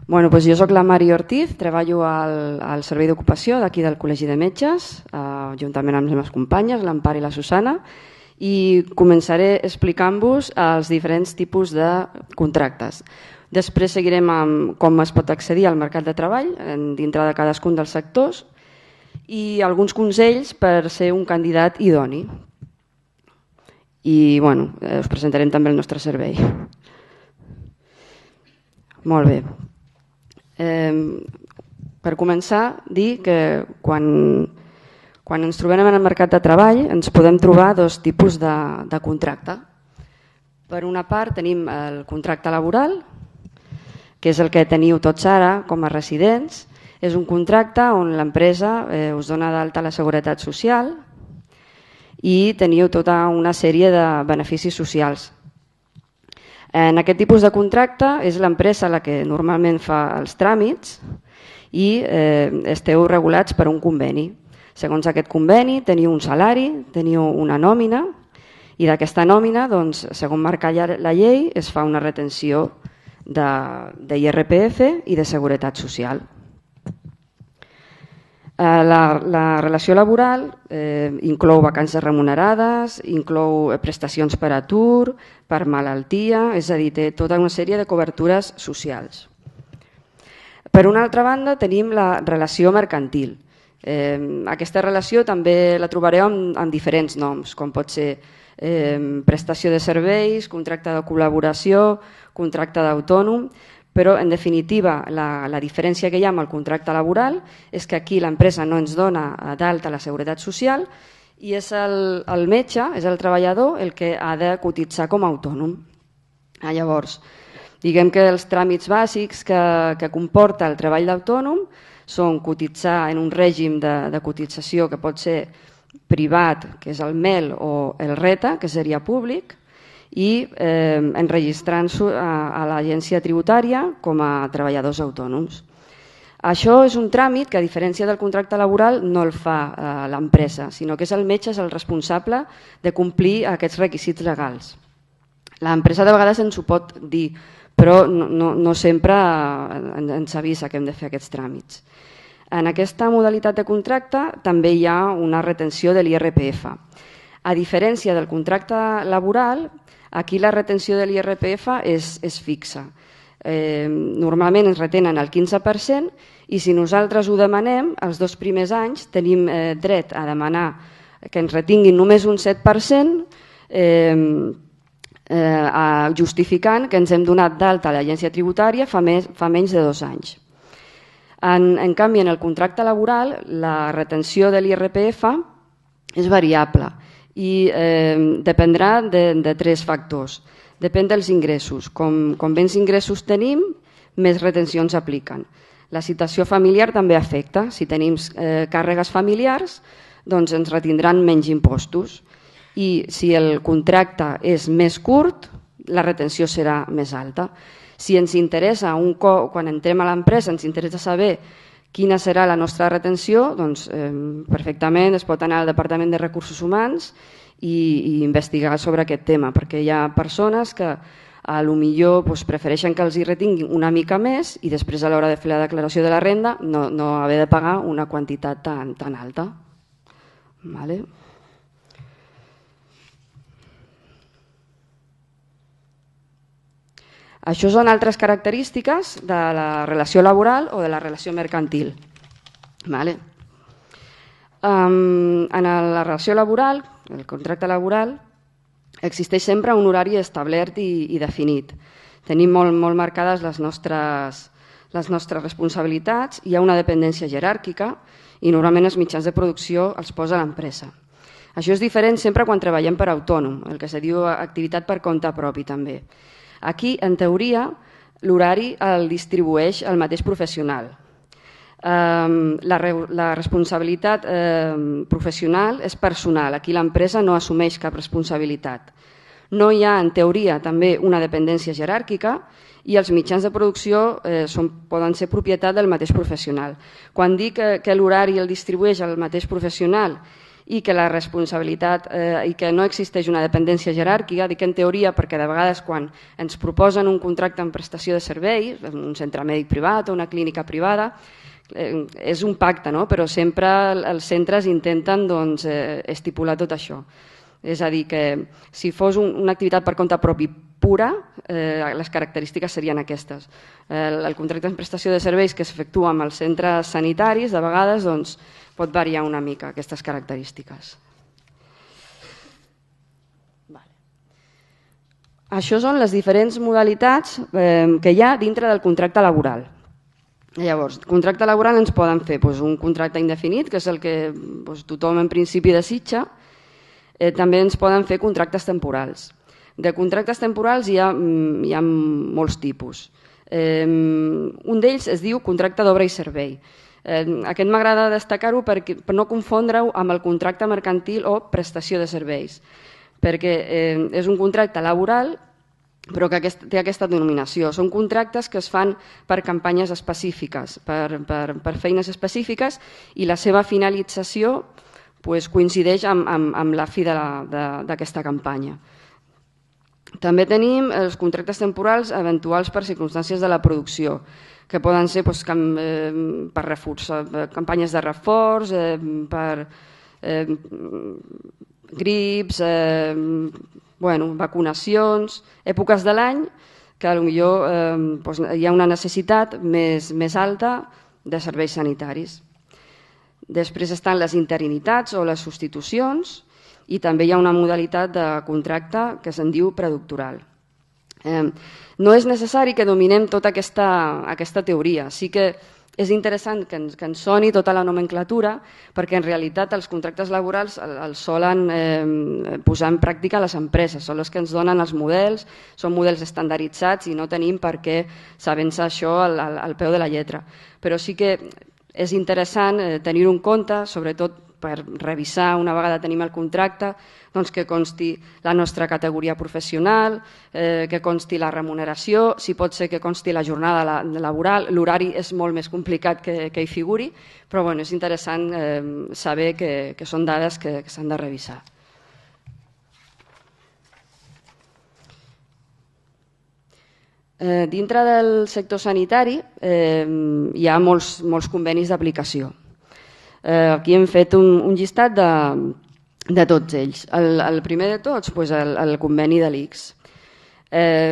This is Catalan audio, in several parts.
Doncs jo soc la Mari Ortiz, treballo al Servei d'Ocupació d'aquí del Col·legi de Metges, juntament amb les meves companyes, l'Empar i la Susana, i començaré explicant-vos els diferents tipus de contractes. Després seguirem amb com es pot accedir al mercat de treball dintre de cadascun dels sectors i alguns consells per ser un candidat idoni. I us presentarem també el nostre servei. Molt bé. Per començar, dir que quan ens trobem en el mercat de treball ens podem trobar dos tipus de contracte. Per una part tenim el contracte laboral, que és el que teniu tots ara com a residents. És un contracte on l'empresa us dona d'alta la seguretat social i teniu tota una sèrie de beneficis socials. En aquest tipus de contracte és l'empresa la que normalment fa els tràmits i esteu regulats per un conveni. Segons aquest conveni teniu un salari, teniu una nòmina i d'aquesta nòmina, segons marca la llei, es fa una retenció d'IRPF i de seguretat social. La relació laboral inclou vacances remunerades, inclou prestacions per atur, per malaltia, és a dir, té tota una sèrie de cobertures socials. Per una altra banda tenim la relació mercantil. Aquesta relació també la trobareu amb diferents noms, com pot ser prestació de serveis, contracte de col·laboració, contracte d'autònom, però en definitiva la diferència que hi ha amb el contracte laboral és que aquí l'empresa no ens dona d'alta la seguretat social i és el metge, és el treballador el que ha de cotitzar com a autònom. Llavors, diguem que els tràmits bàsics que comporta el treball d'autònom són cotitzar en un règim de cotització que pot ser privat, que és el MEL, o el RETA, que seria públic, i enregistrant-se a l'agència tributària com a treballadors autònoms. Això és un tràmit que, a diferència del contracte laboral, no el fa l'empresa, sinó que és el metge el responsable de complir aquests requisits legals. L'empresa de vegades ens ho pot dir, però no sempre ens avisa que hem de fer aquests tràmits. En aquesta modalitat de contracte també hi ha una retenció de l'IRPF. A diferència del contracte laboral, aquí la retenció de l'IRPF és fixa. Normalment ens retenen el 15% i si nosaltres ho demanem, els 2 primers anys tenim dret a demanar que ens retinguin només un 7%, justificant que ens hem donat d'alta a l'agència tributària fa menys de 2 anys. En canvi, en el contracte laboral, la retenció de l'IRPF és variable i dependrà de 3 factors. Depèn dels ingressos. Com menys ingressos tenim, més retencions apliquen. La situació familiar també afecta. Si tenim càrregues familiars, doncs ens retindran menys impostos. I si el contracte és més curt, la retenció serà més alta. Si ens interessa, quan entrem a l'empresa, ens interessa saber quina serà la nostra retenció, doncs perfectament es pot anar al Departament de Recursos Humans i investigar sobre aquest tema, perquè hi ha persones que potser prefereixen que els hi retinguin una mica més i després a l'hora de fer la declaració de la renda no haver de pagar una quantitat tan alta. Això són altres característiques de la relació laboral o de la relació mercantil. En la relació laboral, el contracte laboral, existeix sempre un horari establert i definit. Tenim molt marcades les nostres responsabilitats, hi ha una dependència jeràrquica i normalment els mitjans de producció els posa l'empresa. Això és diferent sempre quan treballem per autònom, el que se diu activitat per compte propi també. Aquí, en teoria, l'horari el distribueix el mateix professional. La responsabilitat professional és personal. Aquí l'empresa no assumeix cap responsabilitat. No hi ha, en teoria, també una dependència jeràrquica i els mitjans de producció poden ser propietat del mateix professional. Quan dic que l'horari el distribueix el mateix professional i que la responsabilitat i que no existeix una dependència jeràrquica, dic en teoria perquè de vegades quan ens proposen un contracte en prestació de serveis, un centre mèdic privat o una clínica privada, és un pacte, no? Però sempre els centres intenten estipular tot això. És a dir, que si fos una activitat per compte propi pura, les característiques serien aquestes. El contracte en prestació de serveis que s'efectua amb els centres sanitaris, de vegades pot variar una mica aquestes característiques. Això són les diferents modalitats que hi ha dintre del contracte laboral. Llavors, contracte laboral ens poden fer un contracte indefinit, que és el que tothom en principi desitja. També ens poden fer contractes temporals. De contractes temporals hi ha molts tipus. Un d'ells es diu contracte d'obra i servei. Aquest m'agrada destacar-ho per no confondre-ho amb el contracte mercantil o prestació de serveis, perquè és un contracte laboral però que té aquesta denominació. Són contractes que es fan per campanyes específiques, per feines específiques, i la seva finalització coincideix amb la fi d'aquesta campanya. També tenim els contractes temporals eventuals per circumstàncies de la producció, que poden ser per campanyes de reforç, per grips, vacunacions, èpoques de l'any que potser hi ha una necessitat més alta de serveis sanitaris. Després estan les interinitats o les substitucions i també hi ha una modalitat de contracte que se'n diu predoctoral. No és necessari que dominem tota aquesta teoria, sí que és interessant que ens soni tota la nomenclatura perquè en realitat els contractes laborals els solen posar en pràctica les empreses, són les que ens donen els models, són models estandarditzats i no tenim per què saber-se això al peu de la lletra. Però sí que és interessant tenir-ho en compte, sobretot per revisar una vegada tenim el contracte, que consti la nostra categoria professional, que consti la remuneració, si pot ser que consti la jornada laboral. L'horari és molt més complicat que hi figuri, però és interessant saber que són dades que s'han de revisar. Dintre del sector sanitari hi ha molts convenis d'aplicació. Aquí hem fet un llistat de tots ells. El primer de tots, el conveni de l'ICS.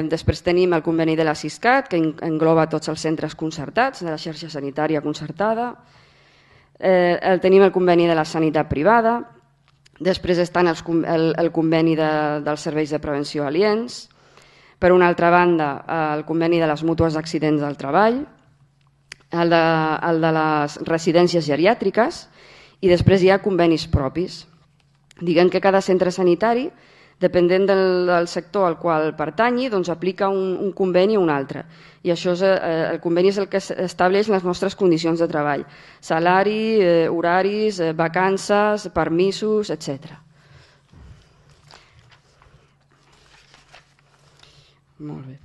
Després tenim el conveni de la Siscat, que engloba tots els centres concertats de la xarxa sanitària concertada. Tenim el conveni de la sanitat privada. Després estan el conveni dels serveis de prevenció aliens. Per una altra banda, el conveni de les mútues d'accidents del treball, el de les residències geriàtriques, i després hi ha convenis propis. Diguem que cada centre sanitari, dependent del sector al qual pertanyi, aplica un conveni o un altre. I el conveni és el que estableix les nostres condicions de treball: salari, horaris, vacances, permisos, etc. Molt bé.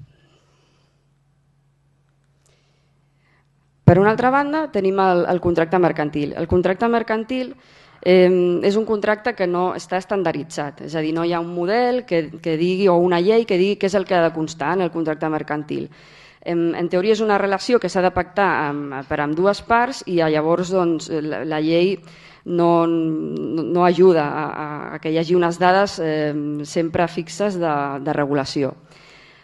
Per una altra banda, tenim el contracte mercantil. El contracte mercantil és un contracte que no està estandarditzat, és a dir, no hi ha un model que digui o una llei que digui què és el que ha de constar en el contracte mercantil. En teoria és una relació que s'ha de pactar per ambdues parts i llavors la llei no ajuda a que hi hagi unes dades sempre fixes de regulació.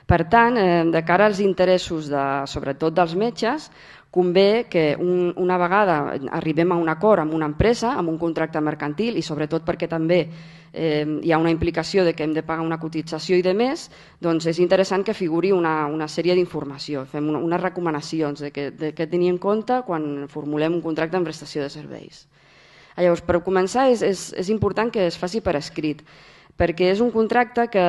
Per tant, de cara als interessos sobretot dels metges, convé que una vegada arribem a un acord amb una empresa, amb un contracte mercantil, i sobretot perquè també hi ha una implicació de que hem de pagar una cotització i de més, doncs és interessant que figuri una sèrie d'informació, fem unes recomanacions de què tenir en compte quan formulem un contracte en prestació de serveis. Llavors, per començar, és important que es faci per escrit, perquè és un contracte que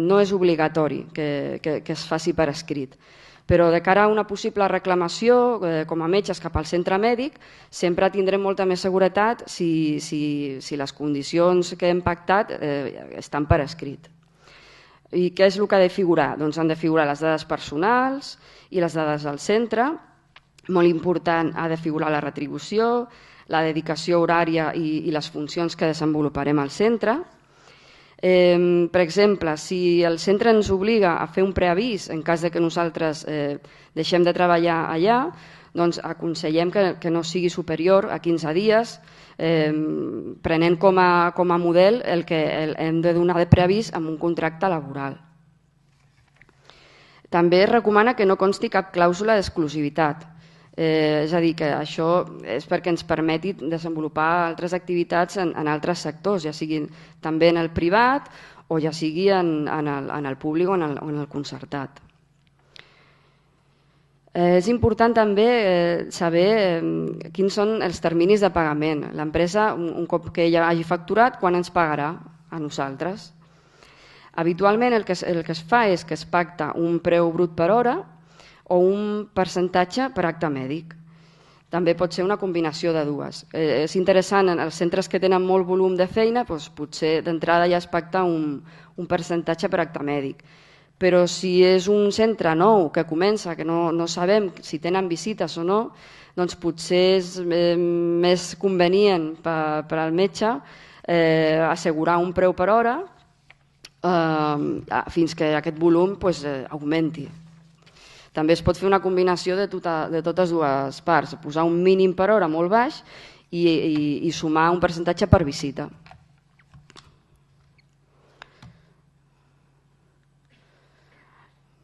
no és obligatori que es faci per escrit. Però de cara a una possible reclamació, com a metges cap al centre mèdic, sempre tindrem molta més seguretat si les condicions que hem pactat estan per escrit. I què és el que ha de figurar? Doncs han de figurar les dades personals i les dades del centre. Molt important, ha de figurar la retribució, la dedicació horària i les funcions que desenvoluparem al centre. Per exemple, si el centre ens obliga a fer un preavís en cas de que nosaltres deixem de treballar allà, doncs aconsellem que no sigui superior a 15 dies, prenent com a model el que hem de donar de preavís amb un contracte laboral. També es recomana que no consti cap clàusula d'exclusivitat, és a dir, que això és perquè ens permeti desenvolupar altres activitats en altres sectors, ja sigui també en el privat o ja sigui en el públic o en el concertat. És important també saber quins són els terminis de pagament. L'empresa, un cop que ella hagi facturat, quan ens pagarà a nosaltres? Habitualment el que es fa és que es pacta un preu brut per hora o un percentatge per acte mèdic. També pot ser una combinació de dues. És interessant, en els centres que tenen molt volum de feina, potser d'entrada ja es pacta un percentatge per acte mèdic. Però si és un centre nou que comença, que no sabem si tenen visites o no, doncs potser és més convenient per al metge assegurar un preu per hora fins que aquest volum augmenti. També es pot fer una combinació de totes dues parts, posar un mínim per hora molt baix i sumar un percentatge per visita.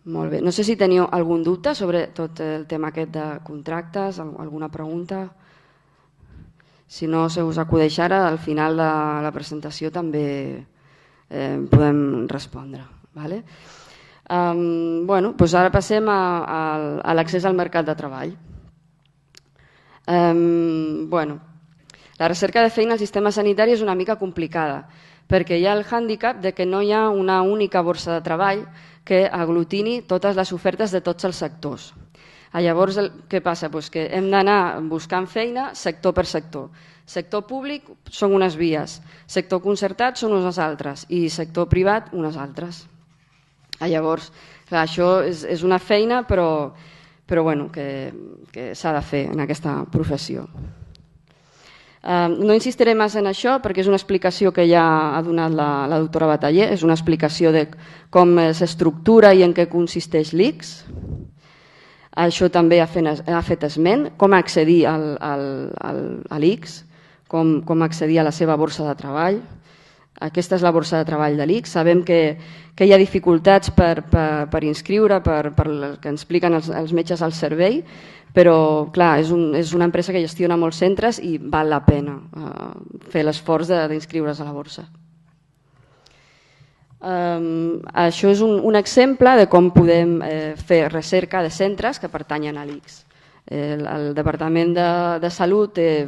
Molt bé. No sé si teniu algun dubte sobre tot el tema aquest de contractes, alguna pregunta. Si no se us acudeix ara, al final de la presentació també podem respondre. Vale? Doncs ara passem a l'accés al mercat de treball. La recerca de feina al sistema sanitari és una mica complicada perquè hi ha el hàndicap de que no hi ha una única borsa de treball que aglutini totes les ofertes de tots els sectors. Llavors, què passa? Que hem d'anar buscant feina sector per sector. Sector públic són unes vies, sector concertat són unes altres i sector privat unes altres. Llavors, això és una feina però que s'ha de fer en aquesta professió. No insistiré massa en això perquè és una explicació que ja ha donat la doctora Bataller, és una explicació de com s'estructura i en què consisteix l'ICS. Això també ha fet esment, com accedir a l'ICS, com accedir a la seva borsa de treball. Aquesta és la borsa de treball de l'ICS. Sabem que hi ha dificultats per inscriure, per el que ens expliquen els metges al servei, però clar, és una empresa que gestiona molts centres i val la pena fer l'esforç d'inscriure's a la borsa. Això és un exemple de com podem fer recerca de centres que pertanyen a l'ICS. El Departament de Salut té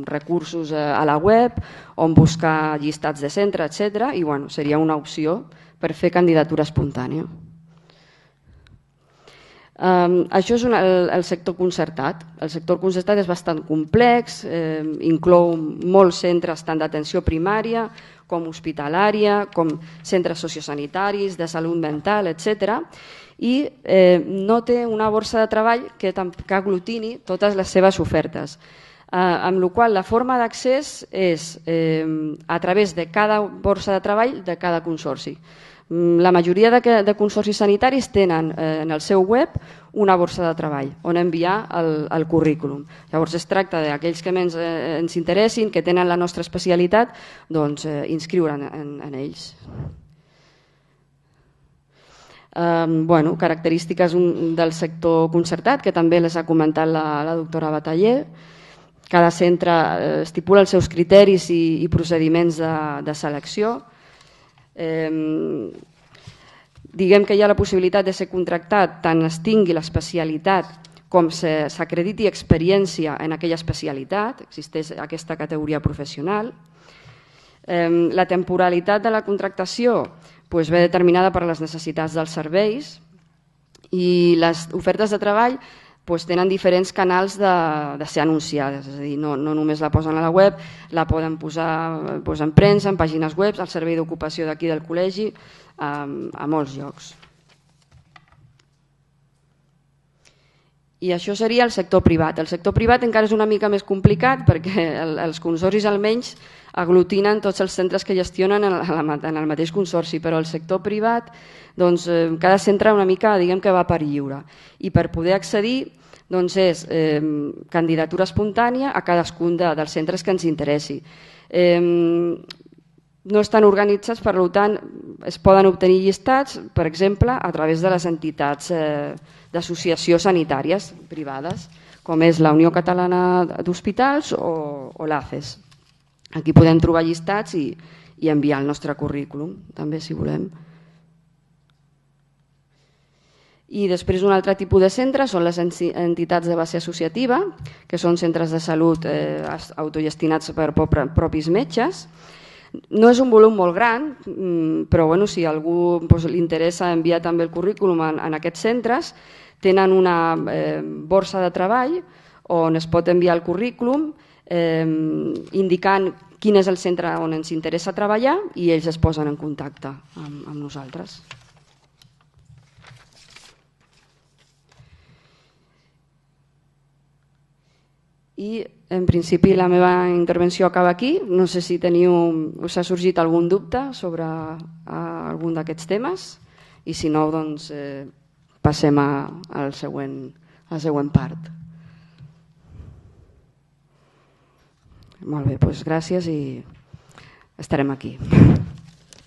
recursos a la web on buscar llistats de centre, etc. I seria una opció per fer candidatura espontània. Això és el sector concertat. El sector concertat és bastant complex, inclou molts centres tant d'atenció primària com hospitalària, com centres sociosanitaris, de salut mental, etc. I no té una borsa de treball que aglutini totes les seves ofertes. Amb la qual cosa la forma d'accés és a través de cada borsa de treball de cada consorci. La majoria de consorcis sanitaris tenen en el seu web una borsa de treball on enviar el currículum. Llavors es tracta d'aquells que més ens interessin, que tenen la nostra especialitat, doncs inscriure'n en ells. Característiques del sector concertat, que també les ha comentat la doctora Bataller. Cada centre estipula els seus criteris i procediments de selecció. Diguem que hi ha la possibilitat de ser contractat tant es tingui l'especialitat com s'acrediti experiència en aquella especialitat, existeix aquesta categoria professional. La temporalitat de la contractació ve determinada per les necessitats dels serveis i les ofertes de treball tenen diferents canals de ser anunciades, és a dir, no només la posen a la web, la poden posar en premsa, en pàgines web, al servei d'ocupació d'aquí del col·legi, a molts llocs. I això seria el sector privat. El sector privat encara és una mica més complicat perquè els consorcis almenys aglutinen tots els centres que gestionen en el mateix consorci, però el sector privat, doncs, cada centre una mica que va per lliure. I per poder accedir doncs és candidatura espontània a cadascun dels centres que ens interessi. No estan organitzats, per tant, es poden obtenir llistats, per exemple, a través de les entitats d'associacions sanitàries privades, com és la Unió Catalana d'Hospitals o l'ACES. Aquí podem trobar llistats i enviar el nostre currículum, també, si volem. I després un altre tipus de centres són les entitats de base associativa, que són centres de salut autogestionats per propis metges. No és un volum molt gran, però si a algú li interessa enviar també el currículum en aquests centres, tenen una borsa de treball on es pot enviar el currículum indicant quin és el centre on ens interessa treballar i ells es posen en contacte amb nosaltres. I en principi la meva intervenció acaba aquí. No sé si us ha sorgit algun dubte sobre algun d'aquests temes i si no, doncs passem a la següent part. Molt bé, doncs gràcies i estarem aquí.